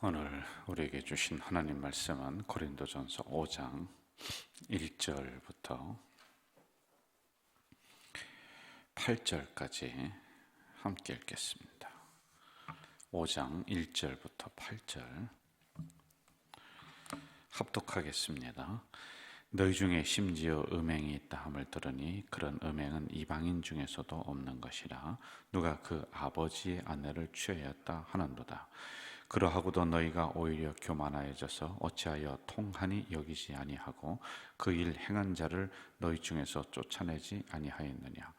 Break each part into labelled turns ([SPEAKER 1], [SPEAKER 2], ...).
[SPEAKER 1] 오늘 우리에게 주신 하나님 말씀은 고린도전서 5장 1절부터 8절까지 함께 읽겠습니다. 5장 1절부터 8절 합독하겠습니다. 너희 중에 심지어 음행이 있다 함을 들으니 그런 음행은 이방인 중에서도 없는 것이라 누가 그 아버지의 아내를 취하였다 하는도다. 그러하고도 너희가 오히려 교만하여져서 어찌하여 통하니 여기지 아니하고 그 일 행한 자를 너희 중에서 쫓아내지 아니하였느냐.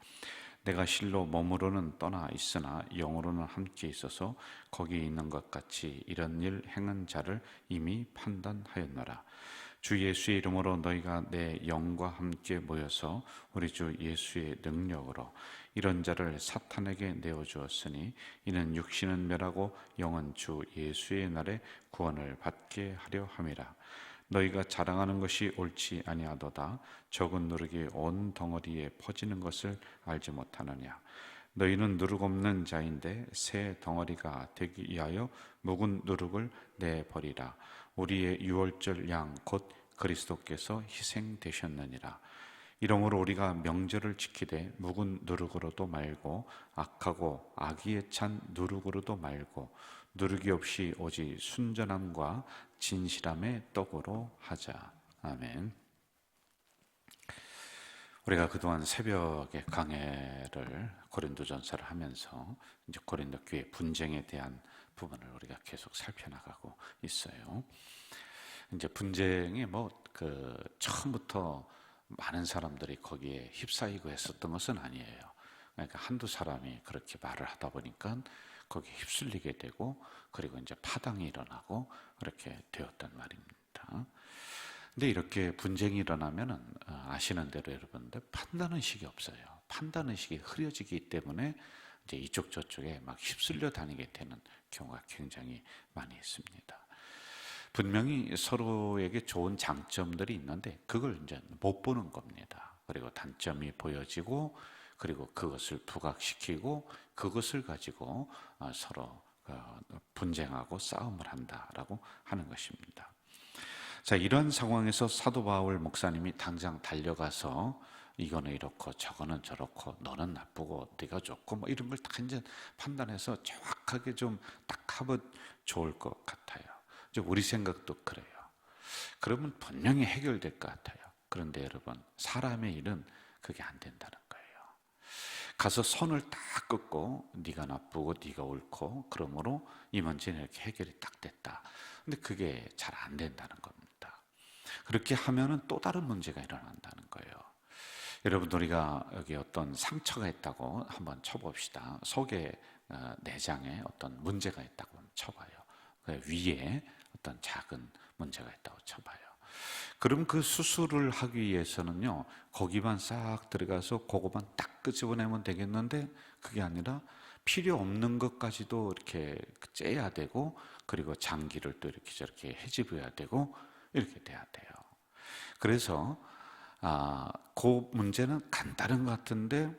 [SPEAKER 1] 내가 실로 몸으로는 떠나 있으나 영으로는 함께 있어서 거기 있는 것 같이 이런 일 행한 자를 이미 판단하였노라. 주 예수의 이름으로 너희가 내 영과 함께 모여서 우리 주 예수의 능력으로 이런 자를 사탄에게 내어주었으니 이는 육신은 멸하고 영은 주 예수의 날에 구원을 받게 하려 함이라. 너희가 자랑하는 것이 옳지 아니하도다. 적은 누룩이 온 덩어리에 퍼지는 것을 알지 못하느냐. 너희는 누룩 없는 자인데 새 덩어리가 되기 위하여 묵은 누룩을 내버리라. 우리의 유월절 양 곧 그리스도께서 희생되셨느니라. 이러므로 우리가 명절을 지키되 묵은 누룩으로도 말고 악하고 악의에 찬 누룩으로도 말고 누룩이 없이 오직 순전함과 진실함의 떡으로 하자. 아멘. 우리가 그동안 새벽에 강해를 고린도전서를 하면서 이제 고린도 교회 분쟁에 대한 부분을 우리가 계속 살펴나가고 있어요. 이제 분쟁이 처음부터 많은 사람들이 거기에 휩싸이고 했었던 것은 아니에요. 그러니까 한두 사람이 그렇게 말을 하다 보니까 거기에 휩쓸리게 되고 그리고 이제 파당이 일어나고 그렇게 되었단 말입니다. 근데 이렇게 분쟁이 일어나면은 아시는 대로 여러분들 판단의식이 없어요. 판단의식이 흐려지기 때문에 이제 이쪽 저쪽에 막 휩쓸려 다니게 되는 경우가 굉장히 많이 있습니다. 분명히 서로에게 좋은 장점들이 있는데 그걸 이제 못 보는 겁니다. 그리고 단점이 보여지고 그리고 그것을 부각시키고 그것을 가지고 서로 분쟁하고 싸움을 한다라고 하는 것입니다. 자, 이런 상황에서 사도 바울 목사님이 당장 달려가서 이거는 이렇고 저거는 저렇고 너는 나쁘고 네가 좋고 뭐 이런 걸 다 이제 판단해서 정확하게 좀 딱 하면 좋을 것 같아요. 이제 우리 생각도 그래요. 그러면 분명히 해결될 것 같아요. 그런데 여러분, 사람의 일은 그게 안 된다는 거예요. 가서 선을 딱 긋고 네가 나쁘고 네가 옳고 그러므로 이 문제는 이렇게 해결이 딱 됐다. 근데 그게 잘 안 된다는 겁니다. 그렇게 하면은 또 다른 문제가 일어난다는 거예요. 여러분, 우리가 여기 어떤 상처가 있다고 한번 쳐봅시다. 속의 내장에 어떤 문제가 있다고 쳐봐요. 위에 어떤 작은 문제가 있다고 쳐봐요. 그럼 그 수술을 하기 위해서는요, 거기만 싹 들어가서 그거만 딱 끄집어내면 되겠는데 그게 아니라 필요 없는 것까지도 이렇게 째야 되고 그리고 장기를 또 이렇게 저렇게 헤집어야 되고 이렇게 돼야 돼요. 그래서 그 문제는 간단한 것 같은데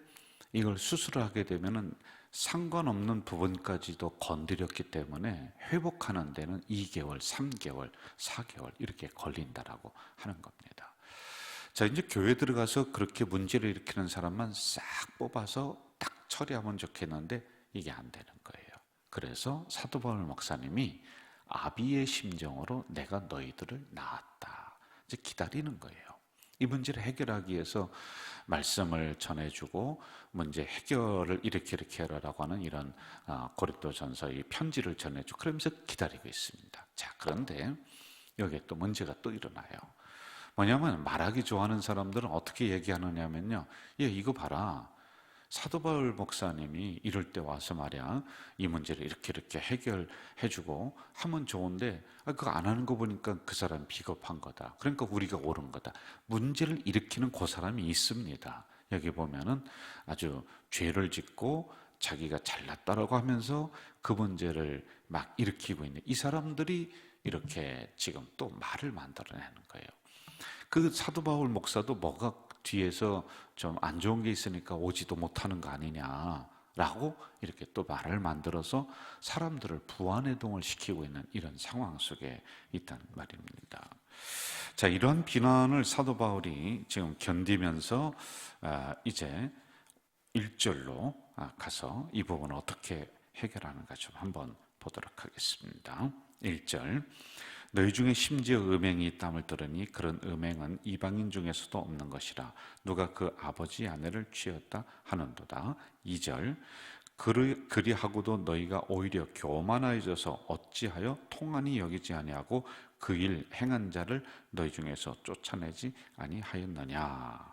[SPEAKER 1] 이걸 수술을 하게 되면은 상관없는 부분까지도 건드렸기 때문에 회복하는 데는 2개월, 3개월, 4개월 이렇게 걸린다라고 하는 겁니다. 자, 이제 교회 들어가서 그렇게 문제를 일으키는 사람만 싹 뽑아서 딱 처리하면 좋겠는데 이게 안 되는 거예요. 그래서 사도 바울 목사님이 아비의 심정으로 내가 너희들을 낳았다. 이제 기다리는 거예요. 이 문제를 해결하기 위해서 말씀을 전해주고 문제 해결을 이렇게 하라고 하는 이런 고린도전서의 편지를 전해주고 그러면서 기다리고 있습니다. 자, 그런데 여기에 또 문제가 또 일어나요. 뭐냐면 말하기 좋아하는 사람들은 어떻게 얘기하느냐면요, 이거 봐라, 사도 바울 목사님이 이럴 때 와서 말이야 이 문제를 이렇게 해결해주고 하면 좋은데 그거 안 하는 거 보니까 그 사람 비겁한 거다. 그러니까 우리가 옳은 거다. 문제를 일으키는 그 사람이 있습니다. 여기 보면은 아주 죄를 짓고 자기가 잘났다라고 하면서 그 문제를 막 일으키고 있는 이 사람들이 이렇게 지금 또 말을 만들어내는 거예요. 그 사도 바울 목사도 뭐가 뒤에서 좀 안 좋은 게 있으니까 오지도 못하는 거 아니냐, 라고 이렇게 또 말을 만들어서 사람들을 부안해동을 시키고 있는 이런 상황 속에 있다는 말입니다. 자, 이런 비난을 사도 바울이 지금 견디면서 이제 1절로 가서 이 부분을 어떻게 해결하는가 좀 한번 보도록 하겠습니다. 1절, 너희 중에 심지어 음행이 있다함을 들으니 그런 음행은 이방인 중에서도 없는 것이라 누가 그 아버지 아내를 취했다 하는도다. 2절, 그리하고도 너희가 오히려 교만하여져서 어찌하여 통한이 여기지 아니하고 그 일 행한 자를 너희 중에서 쫓아내지 아니하였느냐.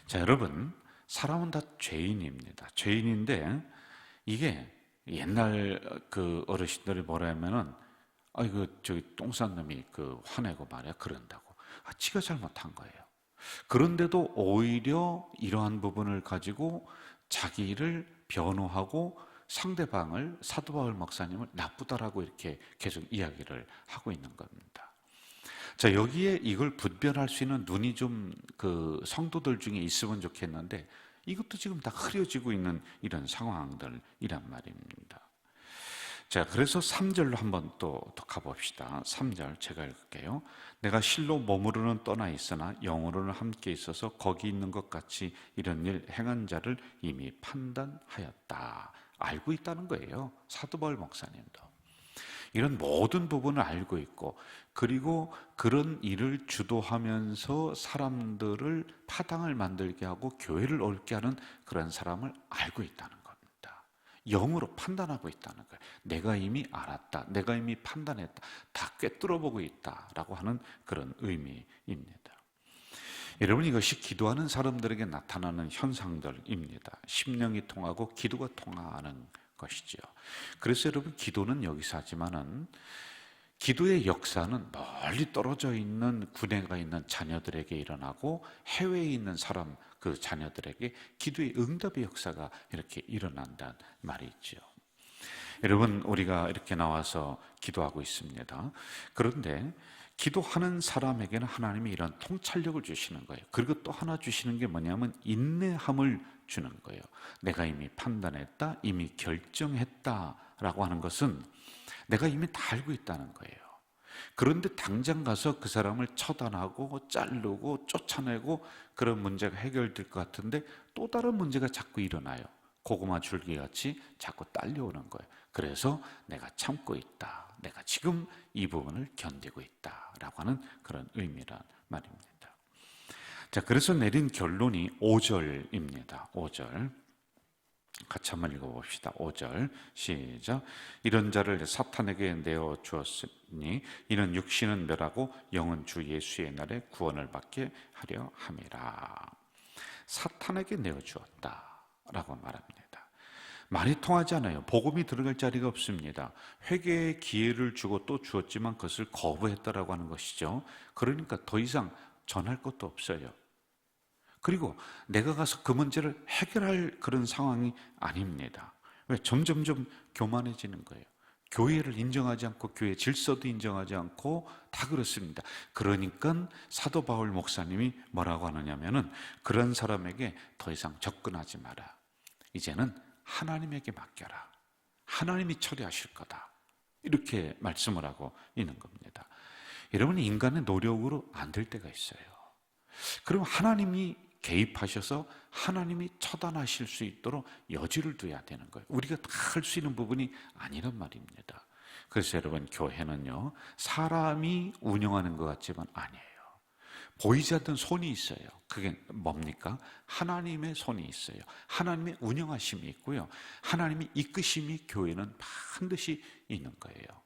[SPEAKER 1] 자, 여러분, 사람은 다 죄인입니다. 죄인인데 이게 옛날 그 어르신들이 뭐라 하면은 이거 저기 똥 싼 놈이 그 화내고 말이야 그런다고. 지가 잘못한 거예요. 그런데도 오히려 이러한 부분을 가지고 자기를 변호하고 상대방을, 사도 바울 목사님을 나쁘다라고 이렇게 계속 이야기를 하고 있는 겁니다. 자, 여기에 이걸 분별할 수 있는 눈이 좀 그 성도들 중에 있으면 좋겠는데 이것도 지금 다 흐려지고 있는 이런 상황들이란 말입니다. 자, 그래서 3절로 한번 또 가봅시다. 3절 제가 읽을게요. 내가 실로 몸으로는 떠나 있으나 영으로는 함께 있어서 거기 있는 것 같이 이런 일 행한 자를 이미 판단하였다. 알고 있다는 거예요. 사도 바울 목사님도 이런 모든 부분을 알고 있고, 그리고 그런 일을 주도하면서 사람들을 파당을 만들게 하고 교회를 옳게 하는 그런 사람을 알고 있다는 겁니다. 영으로 판단하고 있다는 거예요. 내가 이미 알았다, 내가 이미 판단했다, 다 꿰뚫어보고 있다라고 하는 그런 의미입니다. 여러분, 이것이 기도하는 사람들에게 나타나는 현상들입니다. 심령이 통하고 기도가 통하는 것이죠. 그래서 여러분, 기도는 여기서 하지만은 기도의 역사는 멀리 떨어져 있는 군에가 있는 자녀들에게 일어나고 해외에 있는 사람, 그 자녀들에게 기도의 응답의 역사가 이렇게 일어난다는 말이 있죠. 여러분, 우리가 이렇게 나와서 기도하고 있습니다. 그런데 기도하는 사람에게는 하나님이 이런 통찰력을 주시는 거예요. 그리고 또 하나 주시는 게 뭐냐면 인내함을 주는 거예요. 내가 이미 판단했다, 이미 결정했다라고 하는 것은 내가 이미 다 알고 있다는 거예요. 그런데 당장 가서 그 사람을 처단하고 자르고 쫓아내고 그런 문제가 해결될 것 같은데 또 다른 문제가 자꾸 일어나요. 고구마 줄기같이 자꾸 딸려오는 거예요. 그래서 내가 참고 있다, 내가 지금 이 부분을 견디고 있다라고 하는 그런 의미란 말입니다. 자, 그래서 내린 결론이 5절입니다. 5절 같이 한번 읽어봅시다. 5절 시작. 이런 자를 사탄에게 내어 주었으니 이는 육신은 멸하고 영은 주 예수의 날에 구원을 받게 하려 함이라. 사탄에게 내어 주었다라고 말합니다. 말이 통하지 않아요. 복음이 들어갈 자리가 없습니다. 회개의 기회를 주고 또 주었지만 그것을 거부했다라고 하는 것이죠. 그러니까 더 이상 전할 것도 없어요. 그리고 내가 가서 그 문제를 해결할 그런 상황이 아닙니다. 왜? 점점점 교만해지는 거예요. 교회를 인정하지 않고 교회 질서도 인정하지 않고 다 그렇습니다. 그러니까 사도 바울 목사님이 뭐라고 하느냐면은 그런 사람에게 더 이상 접근하지 마라. 이제는 하나님에게 맡겨라. 하나님이 처리하실 거다. 이렇게 말씀을 하고 있는 겁니다. 여러분, 인간의 노력으로 안 될 때가 있어요. 그럼 하나님이 개입하셔서 하나님이 처단하실 수 있도록 여지를 둬야 되는 거예요. 우리가 다 할 수 있는 부분이 아니란 말입니다. 그래서 여러분, 교회는요, 사람이 운영하는 것 같지만 아니에요. 보이지 않는 손이 있어요. 그게 뭡니까? 하나님의 손이 있어요. 하나님의 운영하심이 있고요, 하나님의 이끄심이 교회는 반드시 있는 거예요.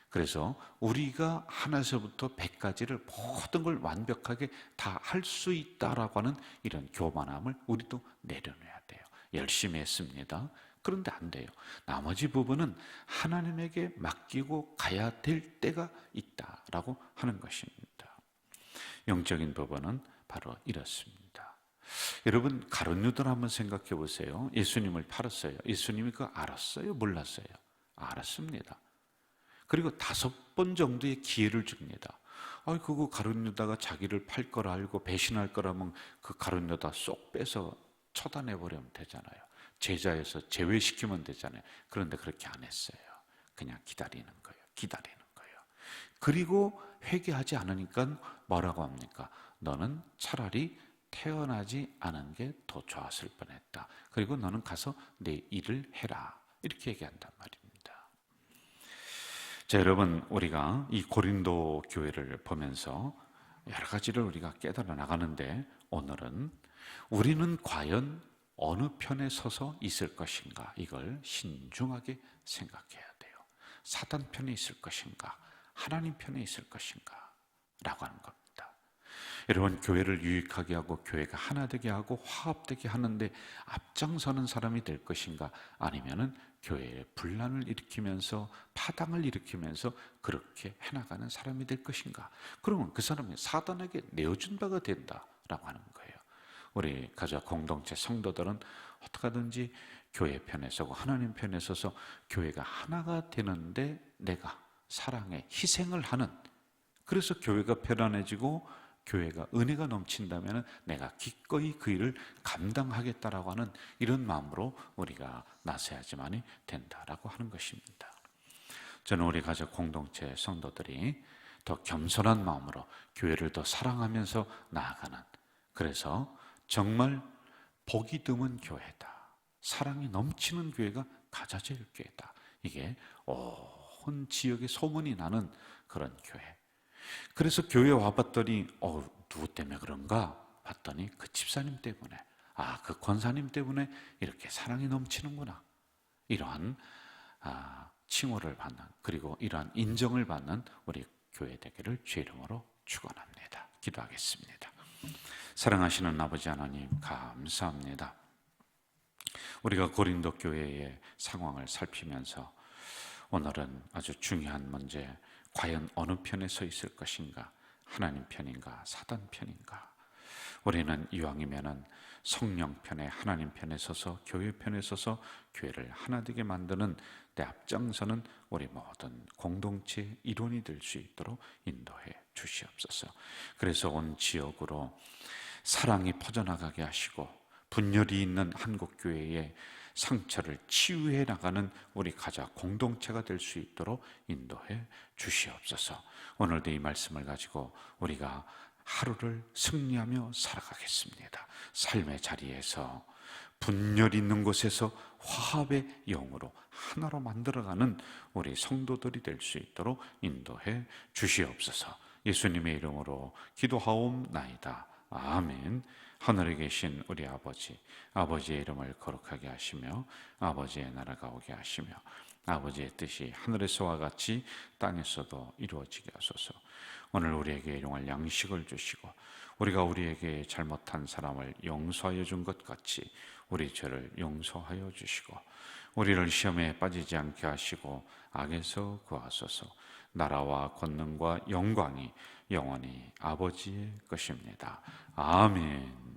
[SPEAKER 1] 그래서 우리가 하나에서부터 100까지를 모든 걸 완벽하게 다 할 수 있다라고 하는 이런 교만함을 우리도 내려놔야 돼요. 열심히 했습니다. 그런데 안 돼요. 나머지 부분은 하나님에게 맡기고 가야 될 때가 있다라고 하는 것입니다. 영적인 부분은 바로 이렇습니다. 여러분, 가룟 유다를 한번 생각해 보세요. 예수님을 팔았어요. 예수님이 그거 알았어요? 몰랐어요? 알았습니다. 그리고 5번 정도의 기회를 줍니다. 그거 가룟 유다가 자기를 팔 걸 알고 배신할 거라면 그 가룟 유다 쏙 빼서 처단해 버리면 되잖아요. 제자에서 제외시키면 되잖아요. 그런데 그렇게 안 했어요. 그냥 기다리는 거예요. 기다리는 거예요. 그리고 회개하지 않으니까 뭐라고 합니까? 너는 차라리 태어나지 않은 게 더 좋았을 뻔했다. 그리고 너는 가서 내 일을 해라. 이렇게 얘기한단 말입니다. 자, 여러분, 우리가 이 고린도 교회를 보면서 여러 가지를 우리가 깨달아 나가는데, 오늘은 우리는 과연 어느 편에 서서 있을 것인가, 이걸 신중하게 생각해야 돼요. 사단 편에 있을 것인가, 하나님 편에 있을 것인가 라고 하는 겁니다. 여러분, 교회를 유익하게 하고 교회가 하나 되게 하고 화합되게 하는데 앞장서는 사람이 될 것인가, 아니면은 교회에 분란을 일으키면서 파당을 일으키면서 그렇게 해나가는 사람이 될 것인가. 그러면 그 사람이 사단에게 내어준 바가 된다라고 하는 거예요. 우리 가족 공동체 성도들은 어떻게 하든지 교회 편에 서고 하나님 편에 서서 교회가 하나가 되는데 내가 사랑에 희생을 하는, 그래서 교회가 편안해지고 교회가 은혜가 넘친다면 내가 기꺼이 그 일을 감당하겠다라고 하는 이런 마음으로 우리가 나서야지만이 된다라고 하는 것입니다. 저는 우리 가족 공동체 성도들이 더 겸손한 마음으로 교회를 더 사랑하면서 나아가는, 그래서 정말 복이 드문 교회다, 사랑이 넘치는 교회가 가자제일 교회다, 이게 온 지역에 소문이 나는 그런 교회. 그래서 교회에 와봤더니 누구 때문에 그런가 봤더니 그 집사님 때문에, 그 권사님 때문에 이렇게 사랑이 넘치는구나, 이러한 칭호를 받는, 그리고 이러한 인정을 받는 우리 교회 되기를 주의 이름으로 축원합니다. 기도하겠습니다. 사랑하시는 아버지 하나님, 감사합니다. 우리가 고린도 교회의 상황을 살피면서 오늘은 아주 중요한 문제, 과연 어느 편에 서 있을 것인가, 하나님 편인가 사단 편인가. 우리는 이왕이면은 성령 편에, 하나님 편에 서서 교회 편에 서서 교회를 하나 되게 만드는 내 앞장서는 우리 모든 공동체 일원이 될 수 있도록 인도해 주시옵소서. 그래서 온 지역으로 사랑이 퍼져나가게 하시고 분열이 있는 한국교회의 상처를 치유해 나가는 우리 가족 공동체가 될 수 있도록 인도해 주시옵소서. 오늘도 이 말씀을 가지고 우리가 하루를 승리하며 살아가겠습니다. 삶의 자리에서 분열 있는 곳에서 화합의 영으로 하나로 만들어가는 우리 성도들이 될 수 있도록 인도해 주시옵소서. 예수님의 이름으로 기도하옵나이다. 아멘. 하늘에 계신 우리 아버지, 아버지의 이름을 거룩하게 하시며 아버지의 나라가 오게 하시며 아버지의 뜻이 하늘에서와 같이 땅에서도 이루어지게 하소서. 오늘 우리에게 일용할 양식을 주시고 우리가 우리에게 잘못한 사람을 용서하여 준 것 같이 우리 죄를 용서하여 주시고 우리를 시험에 빠지지 않게 하시고 악에서 구하소서. 나라와 권능과 영광이 영원히 아버지의 것입니다. 아멘.